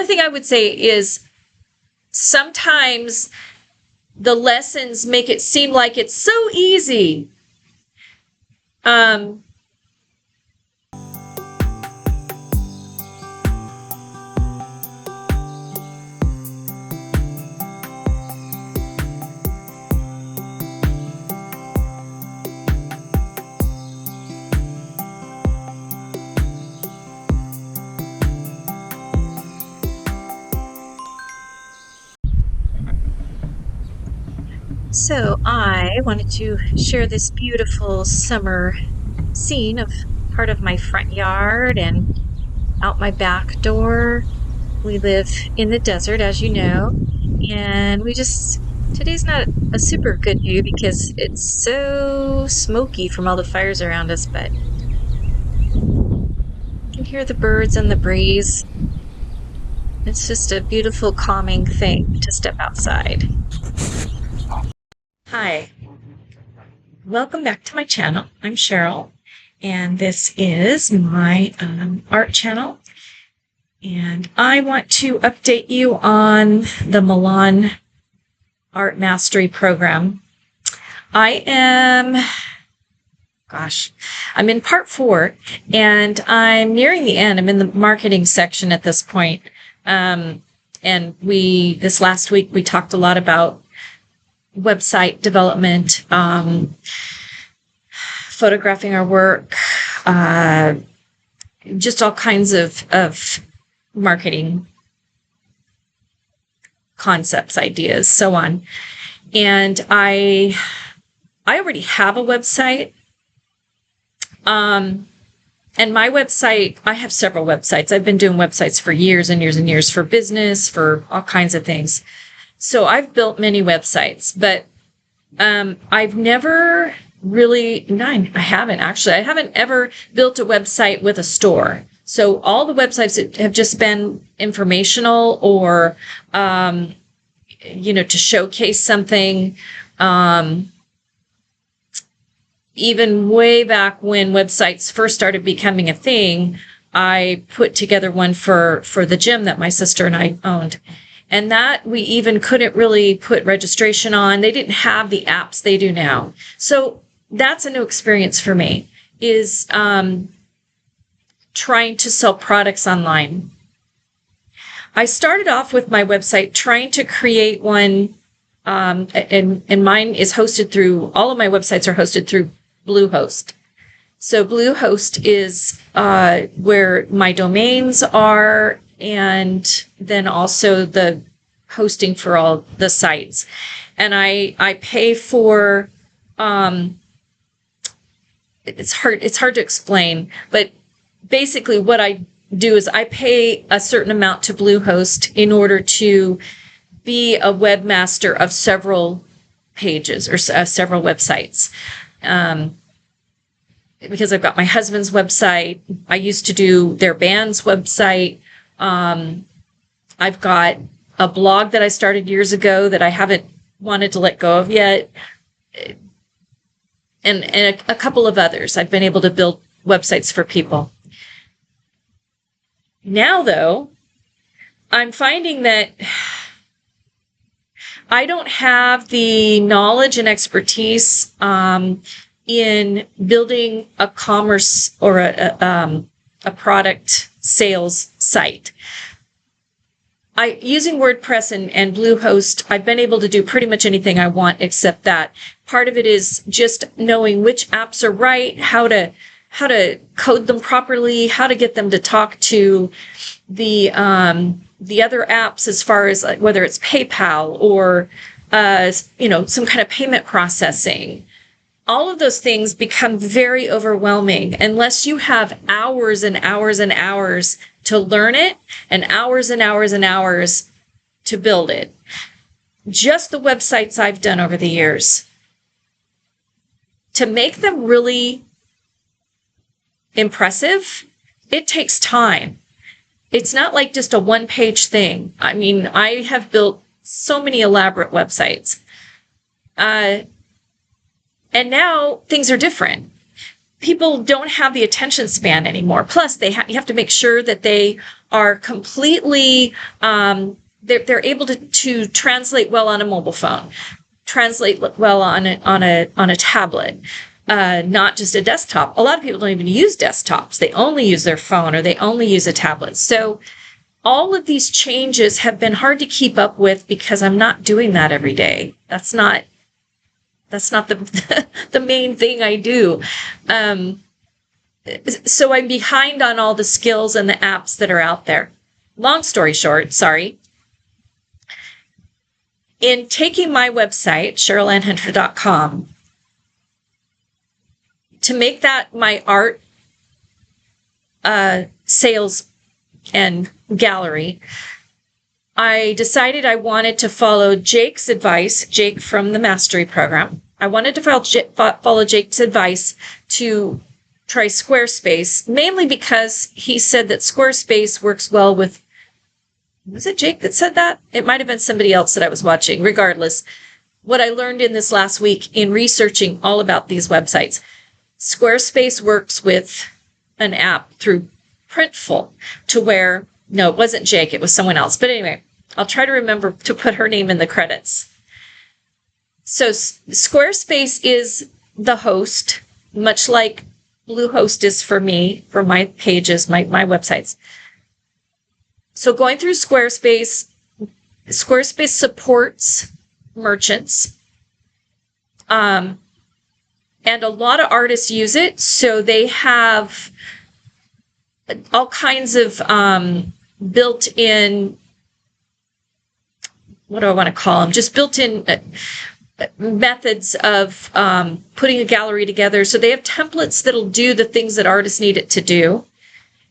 only thing I would say is sometimes the lessons make it seem like it's so easy. So I wanted to share this beautiful summer scene of part of my front yard and out my back door. We live in the desert, as you know, and today's not a super good view because it's so smoky from all the fires around us, but you can hear the birds and the breeze. It's just a beautiful, calming thing to step outside. Hi, welcome back to my channel. I'm Cheryl, and this is my art channel. And I want to update you on the Milan Art Mastery program. I'm in part 4, and I'm nearing the end. I'm in the marketing section at this point. And this last week, we talked a lot about website development, photographing our work, just all kinds of marketing concepts, ideas, so on. And I already have a website. And my website, I have several websites. I've been doing websites for years and years and years for business, for all kinds of things. So I've built many websites, but I've never really, I haven't ever built a website with a store. So all the websites have just been informational or, to showcase something. Even way back when websites first started becoming a thing, I put together one for the gym that my sister and I owned. And that we even couldn't really put registration on. They didn't have the apps they do now. So that's a new experience for me, is trying to sell products online. I started off with my website trying to create one, and mine is hosted through, all of my websites are hosted through Bluehost. So Bluehost is where my domains are, and then also the hosting for all the sites. And I pay for, it's hard to explain, but basically what I do is I pay a certain amount to Bluehost in order to be a webmaster of several pages or several websites. Because I've got my husband's website. I used to do their band's website. I've got a blog that I started years ago that I haven't wanted to let go of yet. And a couple of others. I've been able to build websites for people. Now, though, I'm finding that I don't have the knowledge and expertise in building a commerce or a product sales site. Using WordPress and Bluehost, I've been able to do pretty much anything I want except that. Part of it is just knowing which apps are right, how to code them properly, how to get them to talk to the other apps as far as whether it's PayPal or some kind of payment processing. All of those things become very overwhelming unless you have hours and hours and hours to learn it and hours and hours and hours to build it. Just the websites I've done over the years, to make them really impressive, it takes time. It's not like just a one-page thing. I mean, I have built so many elaborate websites. And now things are different. people don't have the attention span anymore. Plus, you have to make sure that they are completely they're able to translate well on a mobile phone, translate well on a tablet, not just a desktop. A lot of people don't even use desktops. They only use their phone or they only use a tablet. So all of these changes have been hard to keep up with because I'm not doing that every day. That's not the the main thing I do. So I'm behind on all the skills and the apps that are out there. Long story short, sorry. In taking my website, CherylAnnHunter.com, to make that my art sales and gallery, I decided I wanted to follow Jake's advice, Jake from the Mastery program. I wanted to follow Jake's advice to try Squarespace, mainly because he said that Squarespace works well with, was it Jake that said that? It might have been somebody else that I was watching. Regardless, what I learned in this last week in researching all about these websites, Squarespace works with an app through Printful to where, no, it wasn't Jake, it was someone else. But anyway, I'll try to remember to put her name in the credits. So Squarespace is the host, much like Bluehost is for me, for my pages, my websites. So going through Squarespace, Squarespace supports merchants. And a lot of artists use it. So they have all kinds of built-in, what do I want to call them? Just built-in methods of putting a gallery together. So they have templates that'll do the things that artists need it to do.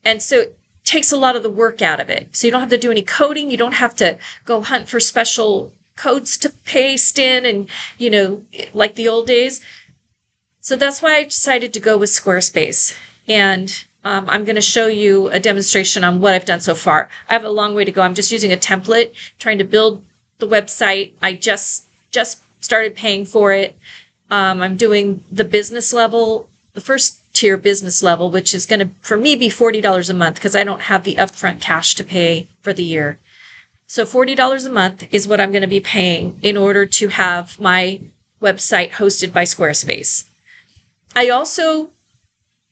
And so it takes a lot of the work out of it. So you don't have to do any coding. You don't have to go hunt for special codes to paste in and, like the old days. So that's why I decided to go with Squarespace. And I'm going to show you a demonstration on what I've done so far. I have a long way to go. I'm just using a template, trying to build the website. I just started paying for it. I'm doing the business level, the first tier business level, which is going to, for me, be $40 a month because I don't have the upfront cash to pay for the year. So $40 a month is what I'm going to be paying in order to have my website hosted by Squarespace. I also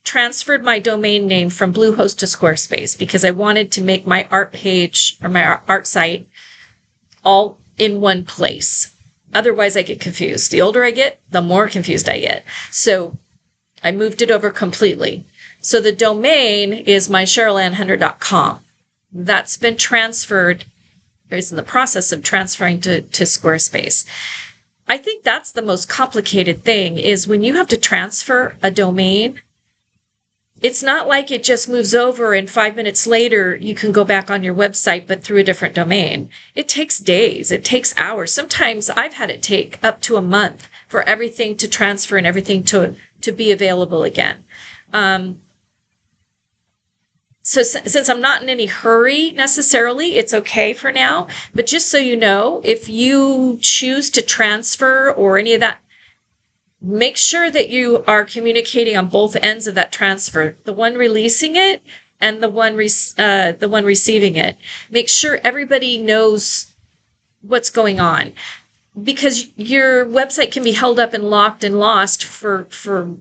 transferred my domain name from Bluehost to Squarespace because I wanted to make my art page or my art site all in one place. Otherwise, I get confused. The older I get, the more confused I get. So I moved it over completely. So the domain is my CherylAnnHunter.com. That's been transferred. It's in the process of transferring to Squarespace. I think that's the most complicated thing is when you have to transfer a domain, it's not like it just moves over and 5 minutes later you can go back on your website, but through a different domain. It takes days. It takes hours. Sometimes I've had it take up to a month for everything to transfer and everything to be available again. So since I'm not in any hurry necessarily, it's okay for now. But just so you know, if you choose to transfer or any of that, make sure that you are communicating on both ends of that transfer, the one releasing it and the one receiving it. Make sure everybody knows what's going on, because your website can be held up and locked and lost for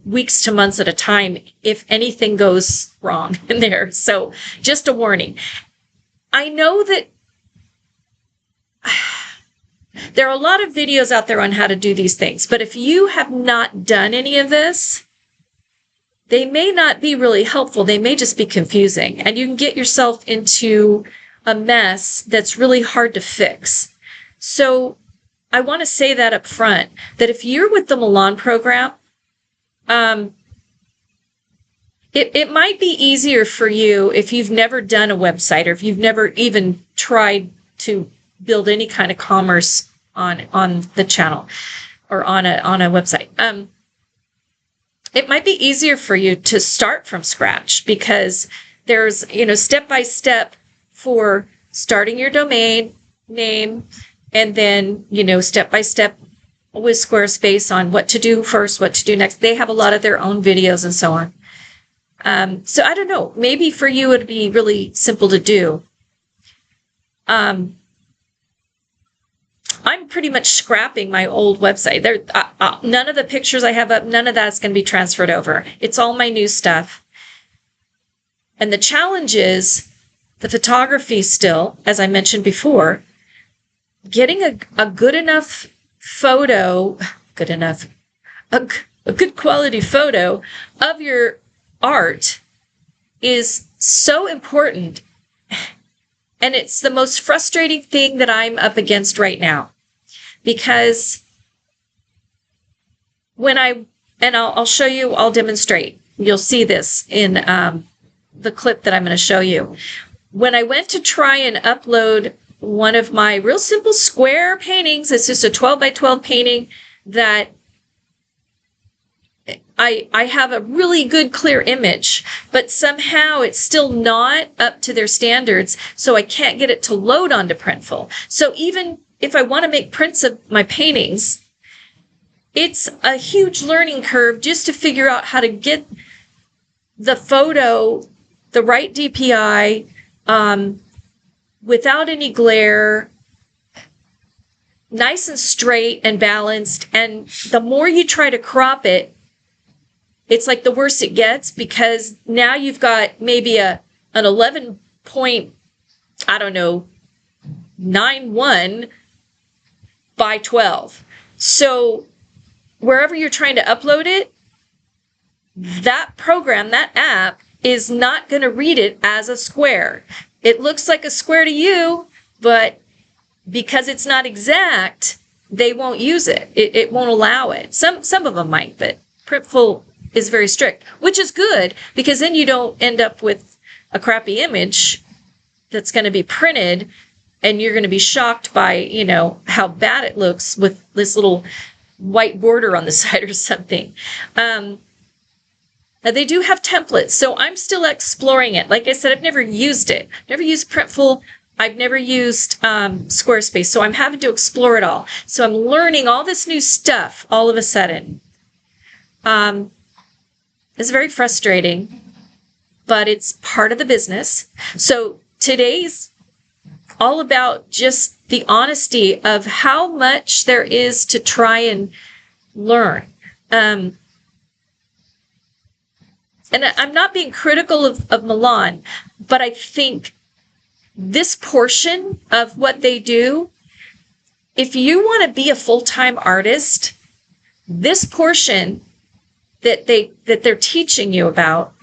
weeks to months at a time if anything goes wrong in there. So just a warning. I know that there are a lot of videos out there on how to do these things, but if you have not done any of this, they may not be really helpful. They may just be confusing, and you can get yourself into a mess that's really hard to fix. So I want to say that up front, that if you're with the Milan program, it might be easier for you if you've never done a website or if you've never even tried to build any kind of commerce on the channel or on a website. It might be easier for you to start from scratch because there's, step by step for starting your domain name, and then, step by step with Squarespace on what to do first, what to do next. They have a lot of their own videos and so on. So I don't know, maybe for you it'd be really simple to do. I'm pretty much scrapping my old website. None of the pictures I have up, none of that's going to be transferred over. It's all my new stuff. And the challenge is the photography still, as I mentioned before, getting a good enough photo, a good quality photo of your art is so important. And it's the most frustrating thing that I'm up against right now. Because I'll show you, I'll demonstrate. You'll see this in the clip that I'm going to show you. When I went to try and upload one of my real simple square paintings, it's just a 12 by 12 painting that I have a really good clear image, but somehow it's still not up to their standards, so I can't get it to load onto Printful. So even if I want to make prints of my paintings, it's a huge learning curve just to figure out how to get the photo, the right DPI, without any glare, nice and straight and balanced. And the more you try to crop it, it's like the worse it gets, because now you've got maybe an 11 point, 9.1 by 12. So wherever you're trying to upload it, that program, that app, is not going to read it as a square. It looks like a square to you, but because it's not exact, they won't use it. It won't allow it. Some of them might, but Printful is very strict, which is good, because then you don't end up with a crappy image that's going to be printed and you're going to be shocked by, how bad it looks with this little white border on the side or something. They do have templates, so I'm still exploring it. Like I said, I've never used it. Never used Printful. I've never used Squarespace, so I'm having to explore it all. So I'm learning all this new stuff all of a sudden. It's very frustrating, but it's part of the business. So today's all about just the honesty of how much there is to try and learn. And I'm not being critical of Milan, but I think this portion of what they do, if you want to be a full-time artist, this portion that they're teaching you about,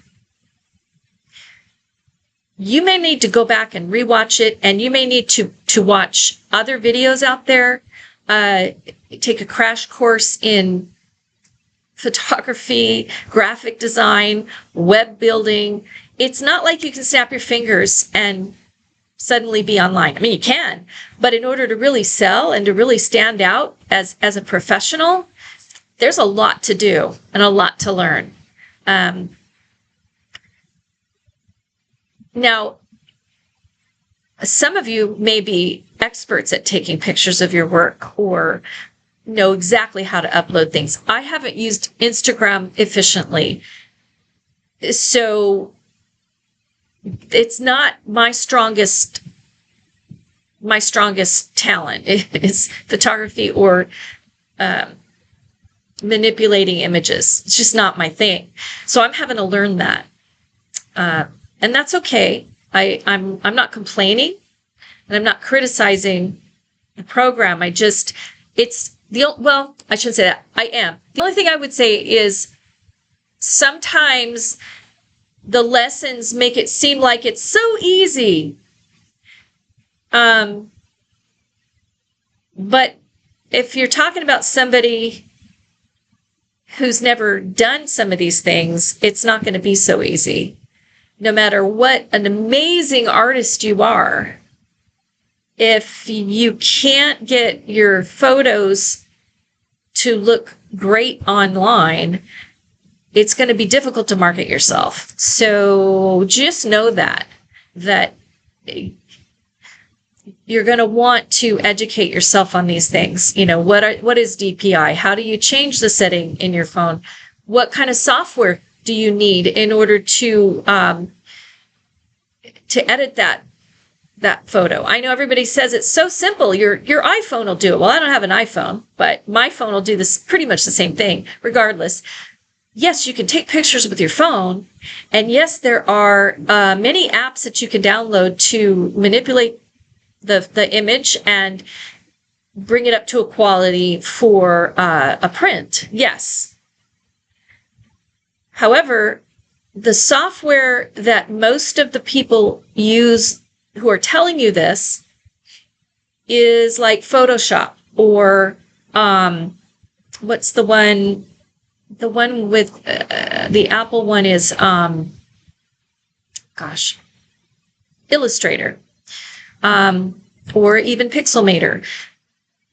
you may need to go back and rewatch it, and you may need to watch other videos out there, take a crash course in photography, graphic design, web building. It's not like you can snap your fingers and suddenly be online. I mean, you can, but in order to really sell and to really stand out as a professional, there's a lot to do and a lot to learn. Now, some of you may be experts at taking pictures of your work or know exactly how to upload things. I haven't used Instagram efficiently, so it's not my strongest talent. It's photography or manipulating images. It's just not my thing. So I'm having to learn that. And that's okay. I'm not complaining, and I'm not criticizing the program. I shouldn't say that. I am. The only thing I would say is sometimes the lessons make it seem like it's so easy. But if you're talking about somebody who's never done some of these things, it's not going to be so easy. No matter what an amazing artist you are, if you can't get your photos to look great online, it's going to be difficult to market yourself. So just know that you're going to want to educate yourself on these things. What is DPI? How do you change the setting in your phone? What kind of software do you need in order to edit that photo? I know everybody says it's so simple. Your iPhone will do it. Well, I don't have an iPhone, but my phone will do this pretty much the same thing regardless. Yes, you can take pictures with your phone. And yes, there are many apps that you can download to manipulate the image and bring it up to a quality for a print. Yes. However, the software that most of the people use who are telling you this is like Photoshop or what's the one? The one with the Apple one is Illustrator or even Pixelmator.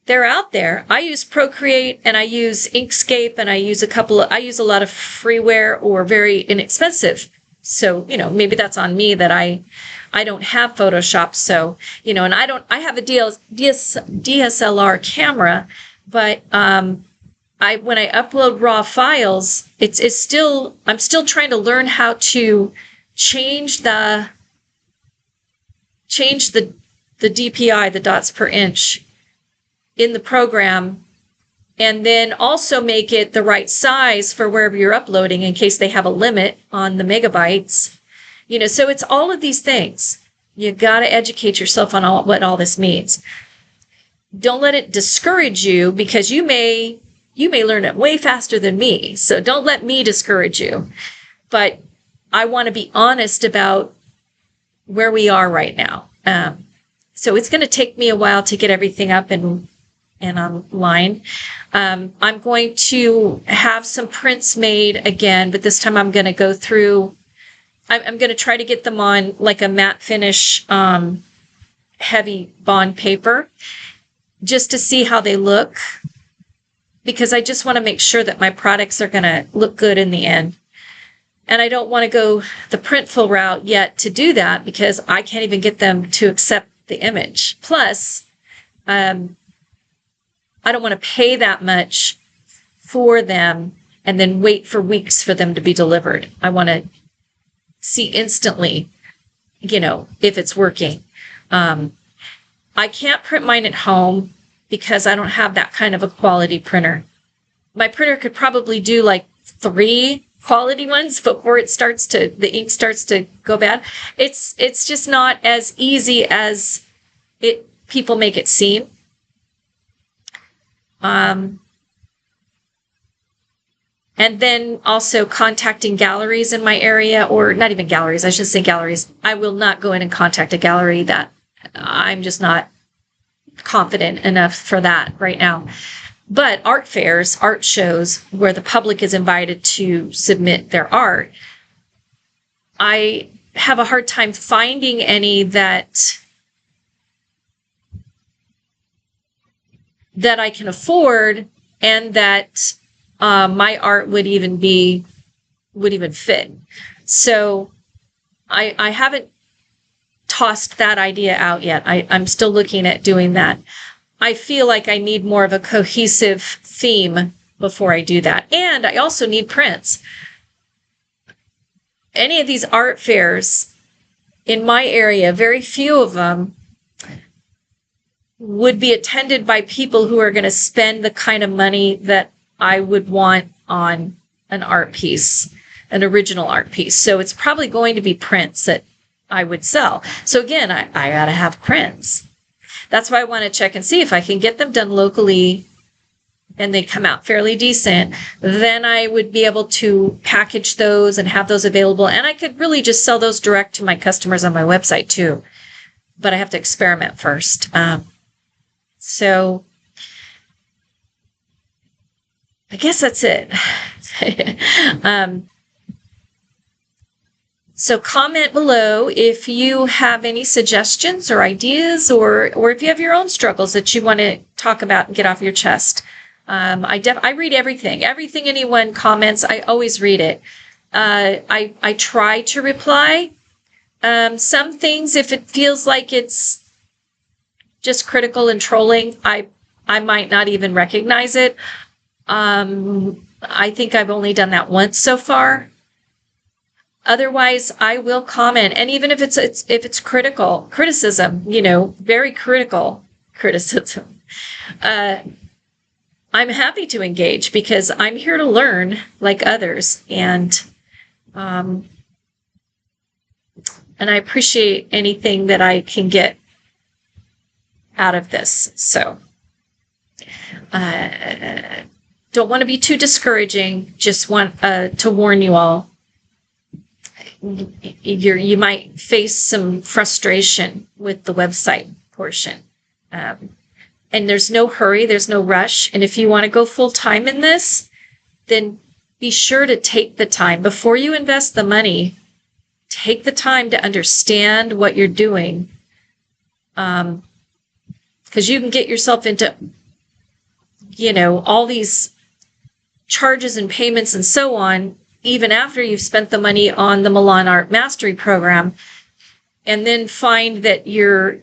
They're out there. I use Procreate and I use Inkscape and I use a lot of freeware or very inexpensive. So, maybe that's on me that I don't have Photoshop. So, and I have a DSLR camera, but when I upload raw files, I'm still trying to learn how to change the DPI, the dots per inch in the program, and then also make it the right size for wherever you're uploading in case they have a limit on the megabytes. So it's all of these things. You got to educate yourself on what all this means. Don't let it discourage you because you may learn it way faster than me. So don't let me discourage you. But I want to be honest about where we are right now. So it's going to take me a while to get everything up and online. I'm going to have some prints made again, but this time I'm going to go through, I'm going to try to get them on like a matte finish, heavy bond paper just to see how they look, because I just want to make sure that my products are going to look good in the end. And I don't want to go the printful route yet to do that because I can't even get them to accept the image. Plus, I don't want to pay that much for them and then wait for weeks for them to be delivered. I want to see instantly, if it's working. I can't print mine at home because I don't have that kind of a quality printer. My printer could probably do like 3 quality ones before the ink starts to go bad. It's just not as easy as people make it seem. And then also contacting galleries in my area, or not even galleries, I should say galleries. I will not go in and contact a gallery that I'm just not confident enough for that right now. But art fairs, art shows where the public is invited to submit their art, I have a hard time finding any that I can afford and that my art would even fit. So I haven't tossed that idea out yet. I'm still looking at doing that. I feel like I need more of a cohesive theme before I do that. And I also need prints. Any of these art fairs in my area, very few of them would be attended by people who are going to spend the kind of money that I would want on an art piece, an original art piece. So it's probably going to be prints that I would sell. So again, I got to have prints. That's why I want to check and see if I can get them done locally and they come out fairly decent. Then I would be able to package those and have those available. And I could really just sell those direct to my customers on my website too. But I have to experiment first. So I guess that's it. So comment below if you have any suggestions or ideas, or if you have your own struggles that you want to talk about and get off your chest. I read everything. Everything anyone comments, I always read it. I try to reply. Some things, if it feels like it's just critical and trolling, I might not even recognize it. I think I've only done that once so far. Otherwise, I will comment, and even if it's criticism, very critical criticism, I'm happy to engage because I'm here to learn like others, and I appreciate anything that I can get out of this. So, don't want to be too discouraging. Just want to warn you all. You might face some frustration with the website portion. And there's no hurry, there's no rush. And if you want to go full time in this, then be sure to take the time. Before you invest the money, take the time to understand what you're doing. Because you can get yourself into, all these charges and payments and so on, even after you've spent the money on the Milan Art Mastery program, and then find that you're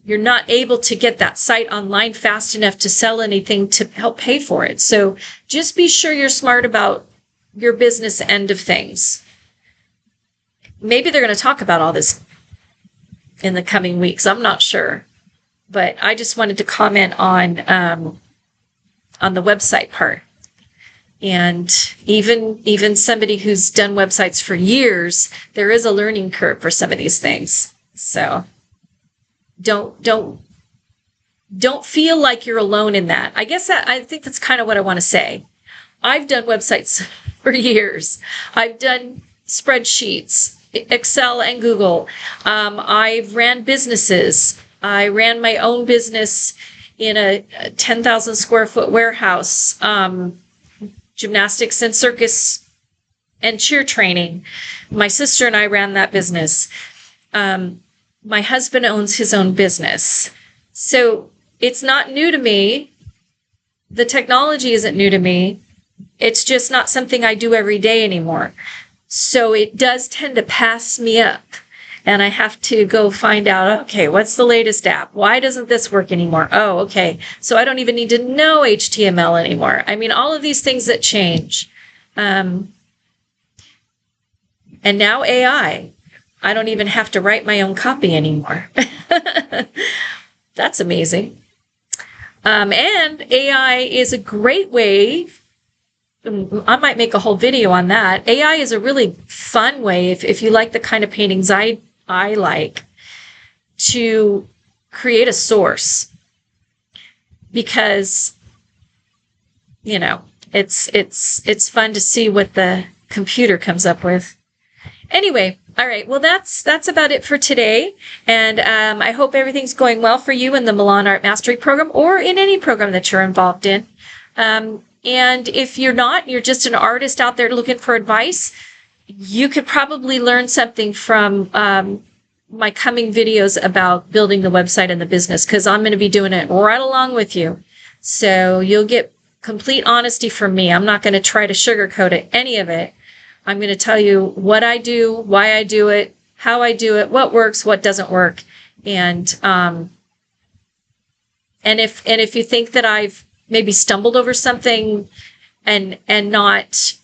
not able to get that site online fast enough to sell anything to help pay for it. So just be sure you're smart about your business end of things. Maybe they're going to talk about all this in the coming weeks. I'm not sure. But I just wanted to comment on the website part. And even somebody who's done websites for years, there is a learning curve for some of these things. So don't feel like you're alone in that. I think that's kind of what I want to say. I've done websites for years. I've done spreadsheets, Excel and Google. I've ran businesses. I ran my own business in a 10,000 square foot warehouse, gymnastics and circus and cheer training. My sister and I ran that business. My husband owns his own business. So it's not new to me. The technology isn't new to me. It's just not something I do every day anymore. So it does tend to pass me up. And I have to go find out, okay, what's the latest app? Why doesn't this work anymore? Oh, okay. So I don't even need to know HTML anymore. I mean, all of these things that change. And now AI. I don't even have to write my own copy anymore. That's amazing. And AI is a great way. I might make a whole video on that. AI is a really fun way, if you like the kind of paintings I like, to create a source. Because, it's fun to see what the computer comes up with. Anyway, all right. Well, that's about it for today. And I hope everything's going well for you in the Milan Art Mastery program or in any program that you're involved in. And if you're not, you're just an artist out there looking for advice, you could probably learn something from my coming videos about building the website and the business, because I'm going to be doing it right along with you. So you'll get complete honesty from me. I'm not going to try to sugarcoat it, any of it. I'm going to tell you what I do, why I do it, how I do it, what works, what doesn't work. And if you think that I've maybe stumbled over something and not,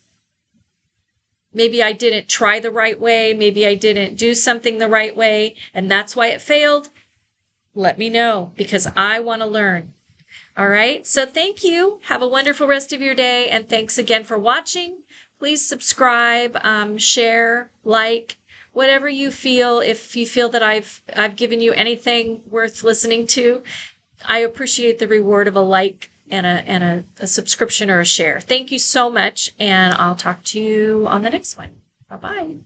maybe I didn't try the right way, maybe I didn't do something the right way, and that's why it failed, let me know, because I want to learn. All right. So thank you. Have a wonderful rest of your day. And thanks again for watching. Please subscribe, share, like, whatever you feel. If you feel that I've given you anything worth listening to, I appreciate the reward of a like and a subscription or a share. Thank you so much. And I'll talk to you on the next one. Bye-bye.